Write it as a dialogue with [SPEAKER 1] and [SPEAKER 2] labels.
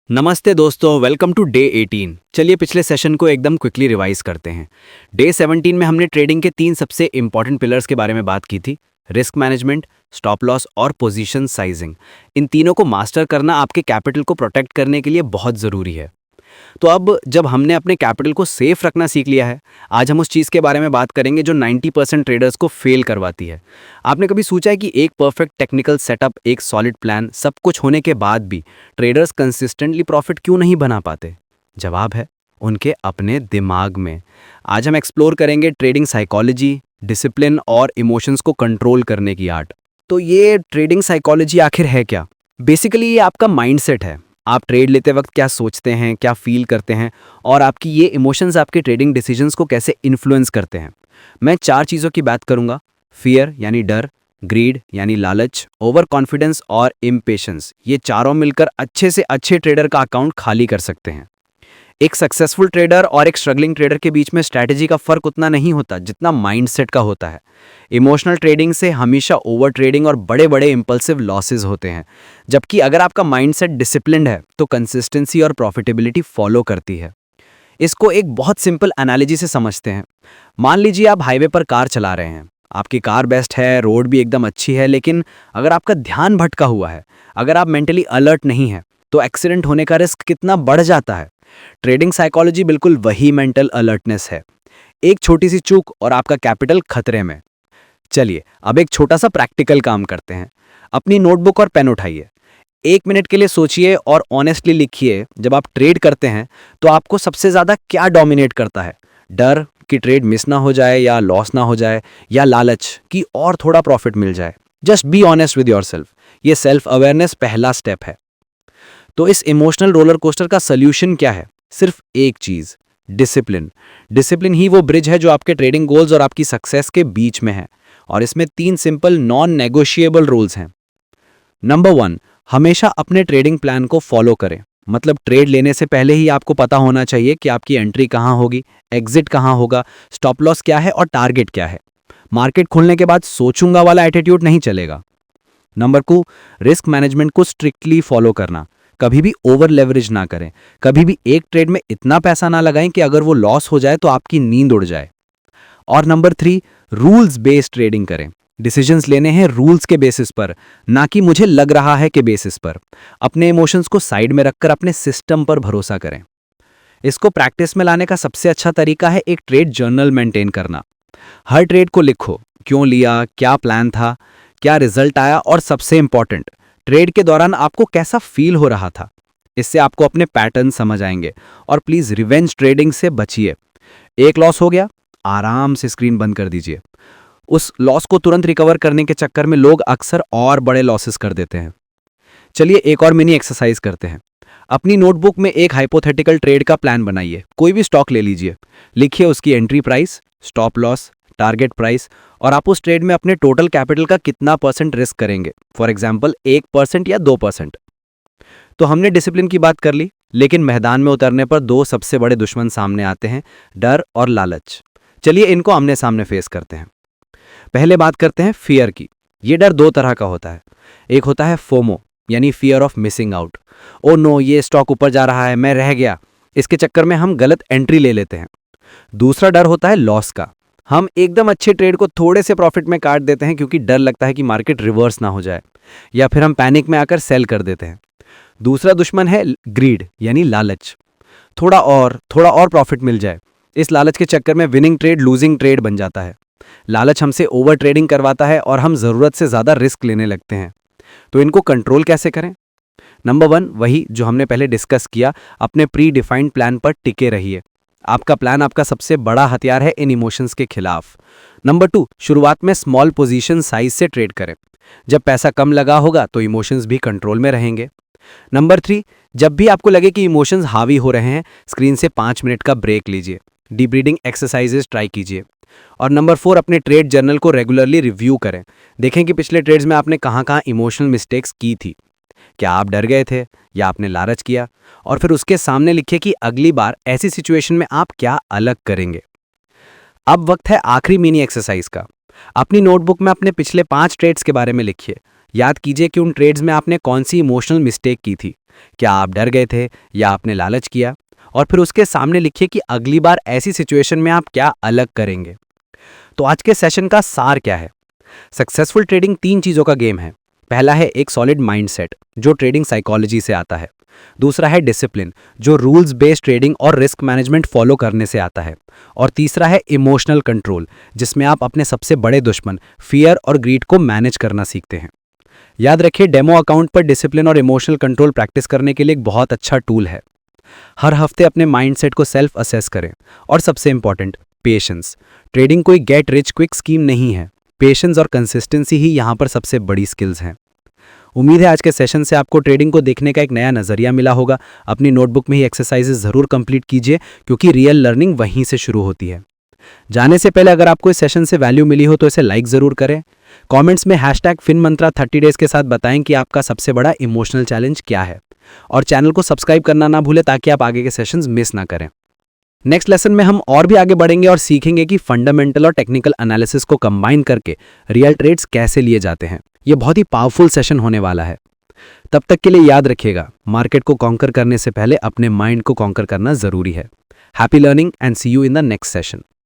[SPEAKER 1] नमस्ते दोस्तों, welcome to day 18। चलिए पिछले सेशन को एकदम क्विकली रिवाइज करते हैं। डे 17 में हमने ट्रेडिंग के 3 सबसे इंपॉर्टेंट पिलर्स के बारे में बात की थी। रिस्क मैनेजमेंट, स्टॉप लॉस और पोजीशन साइजिंग। इन तीनों को मास्टर करना आपके कैपिटल को प्रोटेक्ट करने के लिए बहुत ज़रूरी है। तो अब जब हमने अपने कैपिटल को सेफ रखना सीख लिया है, आज हम उस चीज़ के बारे में बात करेंगे जो 90% ट्रेडर्स को फेल करवाती है। आपने कभी सोचा है कि एक परफेक्ट टेक्निकल सेटअप, एक सॉलिड प्लान, सब कुछ होने के बाद भी ट्रेडर्स कंसिस्टेंटली प्रॉफिट क्यों नहीं बना पाते? जवाब है उनके अपने दिमाग में। आज हम एक्सप्लोर करेंगे ट्रेडिंग साइकोलॉजी, डिसिप्लिन और इमोशंस को कंट्रोल करने की आर्ट। तो ये ट्रेडिंग साइकोलॉजी आखिर है क्या? बेसिकली ये आपका माइंडसेट है। आप ट्रेड लेते वक्त क्या सोचते हैं, क्या फील करते हैं और आपकी ये इमोशंस आपके ट्रेडिंग डिसीजंस को कैसे इन्फ्लुएंस करते हैं। मैं 4 चीज़ों की बात करूंगा। फियर यानी डर, ग्रीड यानी लालच, ओवर कॉन्फिडेंस और इम्पेशंस। ये चारों मिलकर अच्छे से अच्छे ट्रेडर का अकाउंट खाली कर सकते हैं। एक सक्सेसफुल ट्रेडर और एक स्ट्रगलिंग ट्रेडर के बीच में स्ट्रैटेजी का फर्क उतना नहीं होता जितना माइंडसेट का होता है। इमोशनल ट्रेडिंग से हमेशा ओवर ट्रेडिंग और बड़े बड़े इंपल्सिव लॉसेस होते हैं, जबकि अगर आपका माइंडसेट डिसिप्लिन्ड है तो कंसिस्टेंसी और प्रॉफिटेबिलिटी फॉलो करती है। इसको एक बहुत सिंपल एनालॉजी से समझते हैं। मान लीजिए आप हाईवे पर कार चला रहे हैं। आपकी कार बेस्ट है, रोड भी एकदम अच्छी है, लेकिन अगर आपका ध्यान भटका हुआ है, अगर आप मेंटली अलर्ट नहीं है, तो एक्सीडेंट होने का रिस्क कितना बढ़ जाता है। ट्रेडिंग साइकोलॉजी बिल्कुल वही मेंटल अलर्टनेस है। एक छोटी सी चूक और आपका कैपिटल खतरे में। चलिए अब एक छोटा सा प्रैक्टिकल काम करते हैं। अपनी नोटबुक और पेन उठाइए। 1 मिनट के लिए सोचिए और ऑनेस्टली लिखिए, जब आप ट्रेड करते हैं तो आपको सबसे ज्यादा क्या डोमिनेट करता है? डर कि ट्रेड मिस ना हो जाए या लॉस ना हो जाए, या लालच कि और थोड़ा प्रॉफिट मिल जाए? Just be honest with yourself. ये सेल्फ अवेयरनेस पहला स्टेप है। तो इस इमोशनल रोलर कोस्टर का सोल्यूशन क्या है? सिर्फ एक चीज, डिसिप्लिन। डिसिप्लिन ही वो ब्रिज है जो आपके ट्रेडिंग गोल्स और आपकी सक्सेस के बीच में है। और इसमें 3 सिंपल नॉन नेगोशिएबल रूल्स हैं। नंबर 1, हमेशा अपने ट्रेडिंग प्लान को फॉलो करें। मतलब ट्रेड लेने से पहले ही आपको पता होना चाहिए कि आपकी एंट्री कहां होगी, एग्जिट कहां होगा, स्टॉप लॉस क्या है और टारगेट क्या है। मार्केट खुलने के बाद सोचूंगा वाला एटीट्यूड नहीं चलेगा। नंबर 2, रिस्क मैनेजमेंट को स्ट्रिक्टली फॉलो करना। कभी भी ओवर लेवरेज ना करें। कभी भी एक ट्रेड में इतना पैसा ना लगाएं कि अगर वो लॉस हो जाए तो आपकी नींद उड़ जाए। और नंबर 3, रूल्स बेस्ड ट्रेडिंग करें। डिसीजंस लेने हैं रूल्स के बेसिस पर, ना कि मुझे लग रहा है के बेसिस पर। अपने इमोशंस को साइड में रखकर अपने सिस्टम पर भरोसा करें। इसको प्रैक्टिस में लाने का सबसे अच्छा तरीका है एक ट्रेड जर्नल मेंटेन करना। हर ट्रेड को लिखो, क्यों लिया, क्या प्लान था, क्या रिजल्ट आया और सबसे इंपॉर्टेंट, ट्रेड के दौरान आपको कैसा फील हो रहा था। इससे आपको अपने पैटर्न समझ आएंगे। और प्लीज रिवेंज ट्रेडिंग से बचिए। एक लॉस हो गया, आराम से स्क्रीन बंद कर दीजिए। उस लॉस को तुरंत रिकवर करने के चक्कर में लोग अक्सर और बड़े लॉसेस कर देते हैं। चलिए एक और मिनी एक्सरसाइज करते हैं। अपनी नोटबुक में एक हाइपोथेटिकल ट्रेड का प्लान बनाइए। कोई भी स्टॉक ले लीजिए। लिखिए उसकी entry price, stop loss, target price और आप उस ट्रेड में अपने टोटल कैपिटल का कितना परसेंट रिस्क करेंगे। फॉर एग्जाम्पल 1% या 2%। तो हमने डिसिप्लिन की बात कर ली, लेकिन मैदान में उतरने पर 2 सबसे बड़े दुश्मन सामने आते हैं, डर और लालच। चलिए इनको आमने सामने फेस करते हैं। पहले बात करते हैं फियर की। ये डर 2 तरह का होता है। एक होता है फोमो यानी fear of missing out. Oh no, ये स्टॉक ऊपर जा रहा है, मैं रह गया। इसके चक्कर में हम गलत एंट्री ले लेते हैं। दूसरा डर होता है लॉस का। हम एकदम अच्छे ट्रेड को थोड़े से प्रॉफिट में काट देते हैं क्योंकि डर लगता है कि मार्केट रिवर्स ना हो जाए, या फिर हम पैनिक में आकर सेल कर देते हैं। दूसरा दुश्मन है ग्रीड यानी लालच। थोड़ा और प्रॉफिट मिल जाए। इस लालच के चक्कर में विनिंग ट्रेड लूजिंग ट्रेड बन जाता है। लालच हमसे ओवर ट्रेडिंग करवाता है और हम जरूरत से ज्यादा रिस्क लेने लगते हैं। तो इनको कंट्रोल कैसे करें? नंबर 1, वही जो हमने पहले डिस्कस किया, अपने प्री डिफाइंड प्लान पर टिके रहिए। आपका प्लान आपका सबसे बड़ा हथियार है इन इमोशंस के खिलाफ। नंबर 2, शुरुआत में स्मॉल पोजीशन साइज से ट्रेड करें। जब पैसा कम लगा होगा तो इमोशंस भी कंट्रोल में रहेंगे। नंबर 3, जब भी आपको लगे कि इमोशंस हावी हो रहे हैं, स्क्रीन से 5 मिनट का ब्रेक लीजिए। डीप ब्रीदिंग एक्सरसाइजेस ट्राई कीजिए। और नंबर 4, अपने ट्रेड जर्नल को रेगुलरली रिव्यू करें। देखें कि पिछले ट्रेड्स में आपने कहां इमोशनल मिस्टेक्स की थी। क्या आप डर गए थे या आपने लालच किया? और फिर उसके सामने लिखिए कि अगली बार ऐसी सिचुएशन में आप क्या अलग करेंगे। अब वक्त है आखिरी मिनी एक्सरसाइज का। अपनी नोटबुक में अपने पिछले 5 ट्रेड्स के बारे में लिखिए। याद कीजिए कि उन ट्रेड्स में आपने कौन सी इमोशनल मिस्टेक की थी। क्या आप डर गए थे या आपने लालच किया? और फिर उसके सामने लिखिए कि अगली बार ऐसी सिचुएशन में आप क्या अलग करेंगे। तो आज के सेशन का सार क्या है? सक्सेसफुल ट्रेडिंग 3 चीजों का गेम है। पहला है एक सॉलिड माइंडसेट, जो ट्रेडिंग साइकोलॉजी से आता है। दूसरा है डिसिप्लिन, जो रूल्स बेस्ड ट्रेडिंग और रिस्क मैनेजमेंट फॉलो करने से आता है। और तीसरा है इमोशनल कंट्रोल, जिसमें आप अपने सबसे बड़े दुश्मन फियर और ग्रीड को मैनेज करना सीखते हैं। याद रखिए, डेमो अकाउंट पर डिसिप्लिन और इमोशनल कंट्रोल प्रैक्टिस करने के लिए एक बहुत अच्छा टूल है। हर हफ्ते अपने माइंडसेट को सेल्फ असेस करें। और सबसे इंपॉर्टेंट, पेशेंस। ट्रेडिंग कोई गेट रिच क्विक स्कीम नहीं है। पेशेंस और कंसिस्टेंसी ही यहाँ पर सबसे बड़ी स्किल्स हैं। उम्मीद है आज के सेशन से आपको ट्रेडिंग को देखने का एक नया नजरिया मिला होगा। अपनी नोटबुक में ही एक्सरसाइजेस जरूर कंप्लीट कीजिए, क्योंकि रियल लर्निंग वहीं से शुरू होती है। जाने से पहले अगर आपको इस सेशन से वैल्यू मिली हो तो इसे लाइक जरूर करें। कमेंट्स में #FinMantra 30 डेज के साथ बताएं कि आपका सबसे बड़ा इमोशनल चैलेंज क्या है। और चैनल को सब्सक्राइब करना ना भूलें, ताकि आप आगे के सेशंस मिस ना करें। नेक्स्ट लेसन में हम और भी आगे बढ़ेंगे और सीखेंगे कि फंडामेंटल और टेक्निकल एनालिसिस को कंबाइन करके रियल ट्रेड्स कैसे लिए जाते हैं। यह बहुत ही पावरफुल सेशन होने वाला है। तब तक के लिए याद रखिएगा, मार्केट को कॉन्कर करने से पहले अपने माइंड को कॉन्कर करना जरूरी है। Happy learning and see you in the next session.